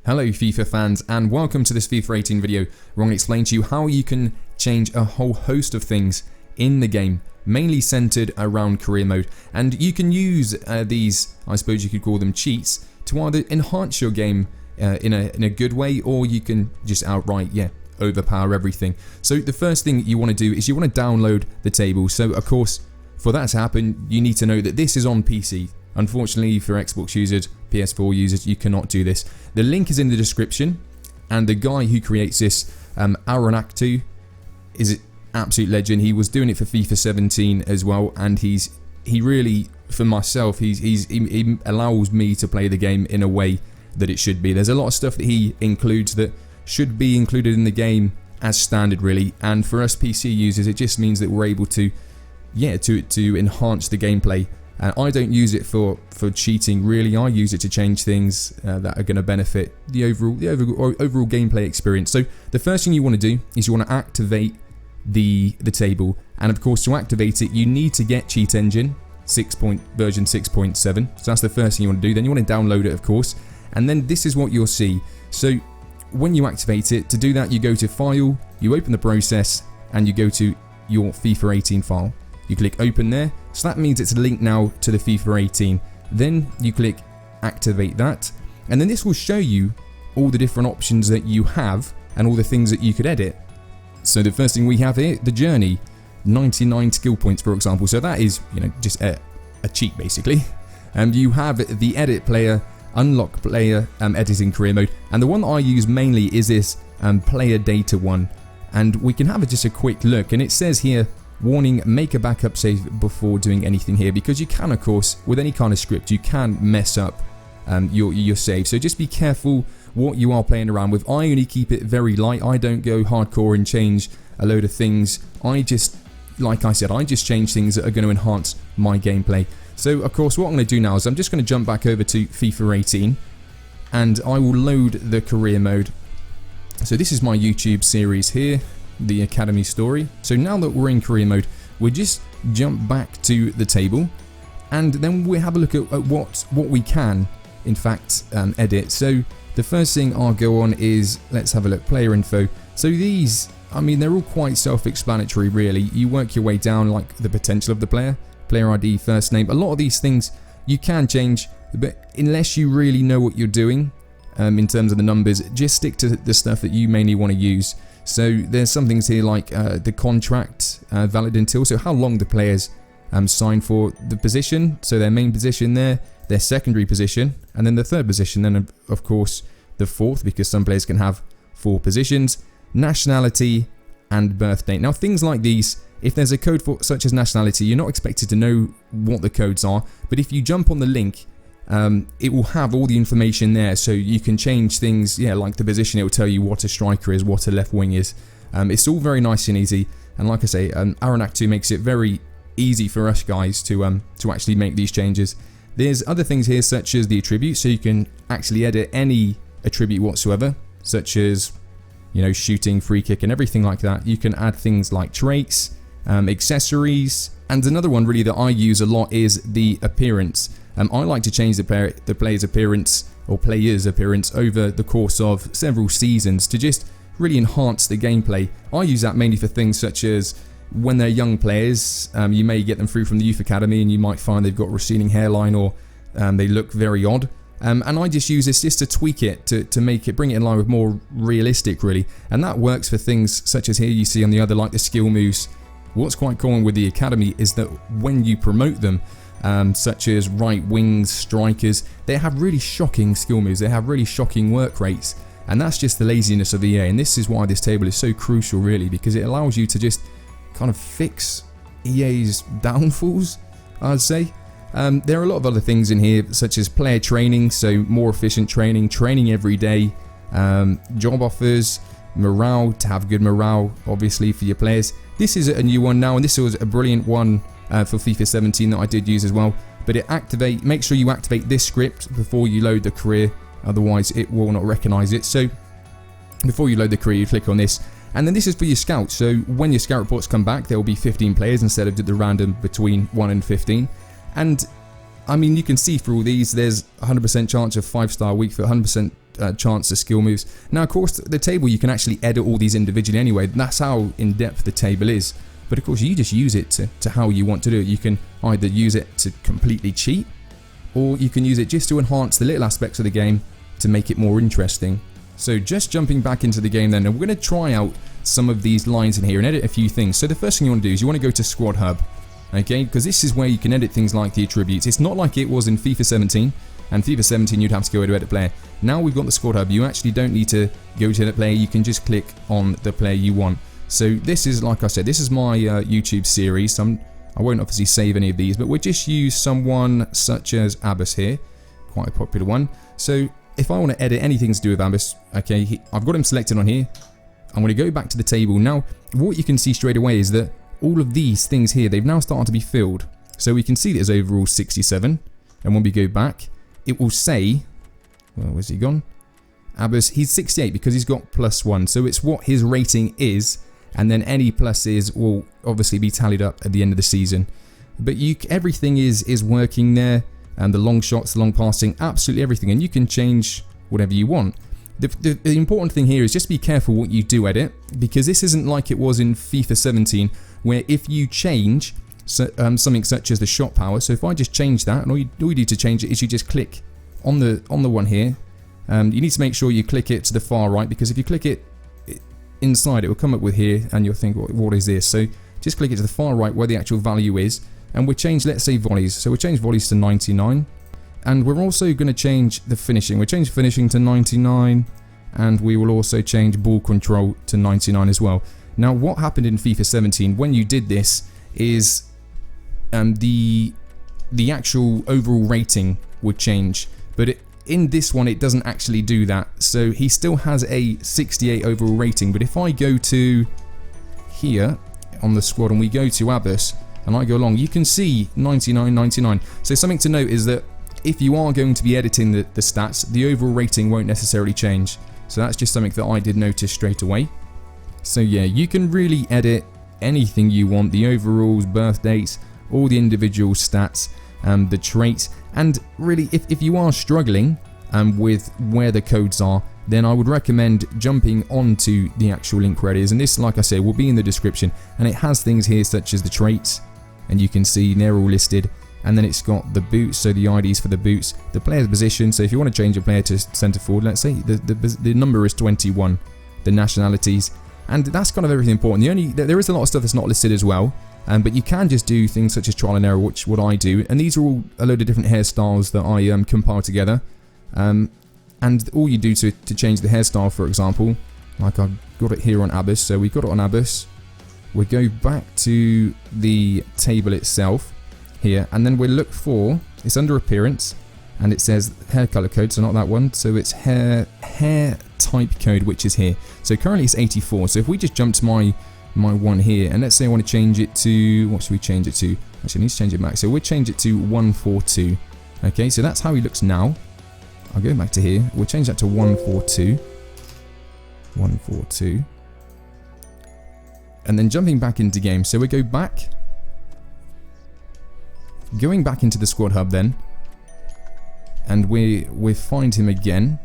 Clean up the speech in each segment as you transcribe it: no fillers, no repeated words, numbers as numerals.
Hello FIFA fans, and welcome to this FIFA 18 video where I'm going to explain to you how you can change a whole host of things in the game, mainly centered around career mode. And you can use these, I suppose you could call them cheats, to either enhance your game in a good way, or you can just outright, overpower everything. So the first thing you want to do is you want to download the table. So of course, for that to happen, you need to know that this is on PC. Unfortunately for Xbox users, PS4 users, you cannot do this. The link is in the description, and the guy who creates this, Aronactu, is an absolute legend. He was doing it for FIFA 17 as well, and he really, for myself, he allows me to play the game in a way that it should be. There's a lot of stuff that he includes that should be included in the game as standard, really, and for us PC users, it just means that we're able to enhance the gameplay. And I don't use it for cheating, really. I use it to change things that are going to benefit the overall gameplay experience. So the first thing you want to do is you want to activate the table, and of course to activate it you need to get Cheat Engine version 6.7. So that's the first thing you want to do. Then you want to download it, of course, and then this is what you'll see. So when you activate it, to do that you go to File, you open the process, and you go to your FIFA 18 file. You click open there, so that means it's linked now to the FIFA 18. Then you click activate that, and then this will show you all the different options that you have and all the things that you could edit. So the first thing we have here, the journey, 99 skill points, for example. So that is, just a cheat basically. And you have the edit player, unlock player, editing career mode, and the one that I use mainly is this player data one. And we can have just a quick look, and it says here, warning, make a backup save before doing anything here, because you can, of course, with any kind of script, you can mess up your save. So just be careful what you are playing around with. I only keep it very light. I don't go hardcore and change a load of things. I just, like I said, I just change things that are going to enhance my gameplay. So of course what I'm going to do now is I'm just going to jump back over to FIFA 18, and I will load the career mode. So this is my YouTube series here, the Academy story. So now that we're in career mode, we just jump back to the table, and then we have a look at what we can in fact edit. So the first thing I'll go on is, let's have a look, player info. So these, I mean, they're all quite self-explanatory really. You work your way down, like the potential of the player ID, first name. A lot of these things you can change, but unless you really know what you're doing in terms of the numbers, just stick to the stuff that you mainly want to use. So there's some things here like the contract valid until, so how long the players sign for, the position, so their main position there, their secondary position, and then the third position, then of course the fourth, because some players can have 4 positions, nationality and birth date. Now things like these, if there's a code for such as nationality, you're not expected to know what the codes are, but if you jump on the link, it will have all the information there, so you can change things, like the position. It will tell you what a striker is, what a left wing is. It's all very nice and easy, and like I say, Aronactu makes it very easy for us guys to actually make these changes. There's other things here such as the attributes, so you can actually edit any attribute whatsoever, such as shooting, free kick, and everything like that. You can add things like traits, accessories, and another one really that I use a lot is the appearance. I like to change the player's appearance or player's appearance over the course of several seasons to just really enhance the gameplay. I use that mainly for things such as when they're young players, you may get them through from the youth academy and you might find they've got a receding hairline, or they look very odd. And I just use this just to tweak it, to make it, bring it in line with more realistic really. And that works for things such as here you see on the other, like the skill moves. What's quite common with the academy is that when you promote them, such as right wings, strikers, they have really shocking skill moves, they have really shocking work rates, and that's just the laziness of EA. And this is why this table is so crucial really, because it allows you to just kind of fix EA's downfalls, I'd say. There are a lot of other things in here such as player training, so more efficient training every day, job offers, morale, to have good morale obviously for your players. This is a new one now, and this was a brilliant one for FIFA 17 that I did use as well. But make sure you activate this script before you load the career, otherwise it will not recognize it. So before you load the career, you click on this, and then this is for your scouts. So when your scout reports come back, there will be 15 players instead of the random between 1 and 15. And I mean, you can see through all these, there's 100% chance of 5-star weak foot, 100% chance of skill moves. Now, of course, the table, you can actually edit all these individually anyway. That's how in-depth the table is. But of course, you just use it to how you want to do it. You can either use it to completely cheat, or you can use it just to enhance the little aspects of the game to make it more interesting. So just jumping back into the game then, and we're going to try out some of these lines in here and edit a few things. So the first thing you want to do is you want to go to Squad Hub, okay, because this is where you can edit things like the attributes. It's not like it was in FIFA 17, and FIFA 17 you'd have to go to edit player. Now we've got the Squad Hub, you actually don't need to go to edit player, you can just click on the player you want. So this is, like I said, this is my YouTube series. I won't obviously save any of these, but we'll just use someone such as Abbas here, quite a popular one. So if I want to edit anything to do with Abbas, okay, I've got him selected on here. I'm going to go back to the table. Now, what you can see straight away is that all of these things here, they've now started to be filled. So we can see that there's overall 67. And when we go back, it will say, well, where's he gone? Abbas, he's 68 because he's got +1. So it's what his rating is. And then any pluses will obviously be tallied up at the end of the season. But everything is working there. And the long shots, the long passing, absolutely everything. And you can change whatever you want. The important thing here is just be careful what you do edit, because this isn't like it was in FIFA 17, where if you change something such as the shot power, so if I just change that, and all you need to change it is you just click on the one here. You need to make sure you click it to the far right, because if you click it inside, it will come up with here, and you'll think, what is this? So just click it to the far right where the actual value is, and we'll change, let's say, volleys. So we'll change volleys to 99. And we're also going to change the finishing. We'll change finishing to 99, and we will also change ball control to 99 as well. Now, what happened in FIFA 17 when you did this is the actual overall rating would change, but in this one it doesn't actually do that. So he still has a 68 overall rating, but if I go to here on the squad and we go to Abbas and I go along, you can see 99, 99. So something to note is that if you are going to be editing the stats, the overall rating won't necessarily change. So that's just something that I did notice straight away. So yeah, you can really edit anything you want, the overalls, birth dates, all the individual stats, the traits, and really if you are struggling with where the codes are, then I would recommend jumping onto the actual link where it is. And this, like I said, will be in the description, and it has things here such as the traits, and you can see they're all listed. And then it's got the boots, so the IDs for the boots, the player's position. So if you want to change a player to centre forward, let's say the number is 21, the nationalities, and that's kind of everything important. There is a lot of stuff that's not listed as well, but you can just do things such as trial and error, which what I do, and these are all a load of different hairstyles that I compile together. And all you do to change the hairstyle, for example, like I've got it here on Abbas, so we've got it on Abbas. We go back to the table itself here, and then we'll look for, it's under appearance, and it says hair color code, so not that one, so it's hair type code, which is here. So currently it's 84, so if we just jump to my one here, and let's say I want to change it to, what should we change it to? Actually, I need to change it back, so we'll change it to 142. Okay, so that's how he looks now. I'll go back to here, we'll change that to 142. 142. And then jumping back into game, so we go back, going back into the squad hub then, and we find him again,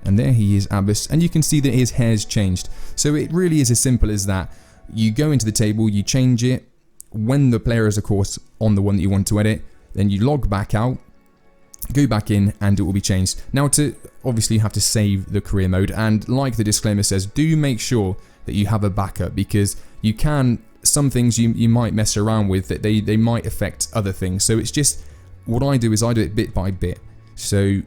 and there he is, Abbas, and you can see that his hair's changed. So it really is as simple as that. You go into the table, you change it when the player is, of course, on the one that you want to edit, then you log back out, go back in, and it will be changed. Now, to obviously you have to save the career mode, and like the disclaimer says, do make sure that you have a backup, because you can, some things you might mess around with, that they might affect other things. So it's just, what I do is I do it bit by bit. So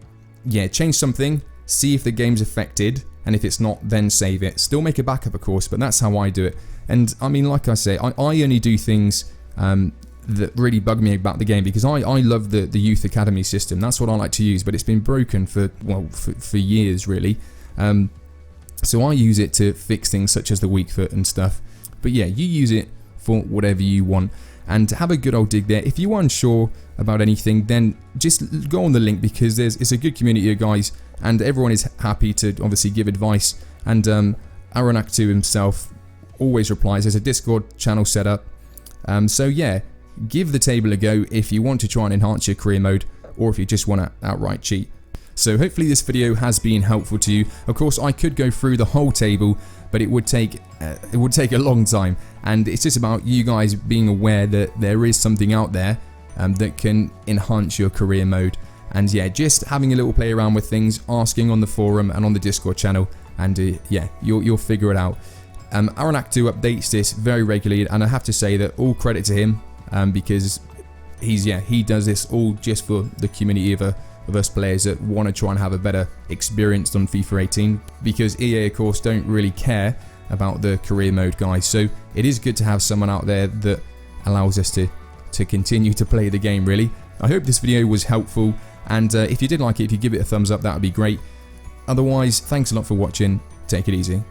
yeah, change something, see if the game's affected, and if it's not, then save it. Still make a backup, of course, but that's how I do it. And I mean, like I say, I only do things that really bug me about the game, because I love the youth academy system. That's what I like to use, but it's been broken for years really. So I use it to fix things such as the weak foot and stuff. But yeah, you use it for whatever you want, and have a good old dig there. If you're unsure about anything, then just go on the link, because it's a good community of guys, and everyone is happy to obviously give advice. And Aronaktu himself always replies. There's a Discord channel set up. So yeah, give the table a go if you want to try and enhance your career mode, or if you just want to outright cheat. So hopefully this video has been helpful to you. Of course, I could go through the whole table, but it would take a long time, and it's just about you guys being aware that there is something out there that can enhance your career mode. And yeah, just having a little play around with things, asking on the forum and on the Discord channel, and yeah, you'll figure it out. Aronak2 updates this very regularly, and I have to say that all credit to him, because he does this all just for the community of us players that want to try and have a better experience on FIFA 18, because EA of course don't really care about the career mode guys. So it is good to have someone out there that allows us to continue to play the game really. I hope this video was helpful, and if you did like it, if you give it a thumbs up, that would be great. Otherwise, thanks a lot for watching. Take it easy.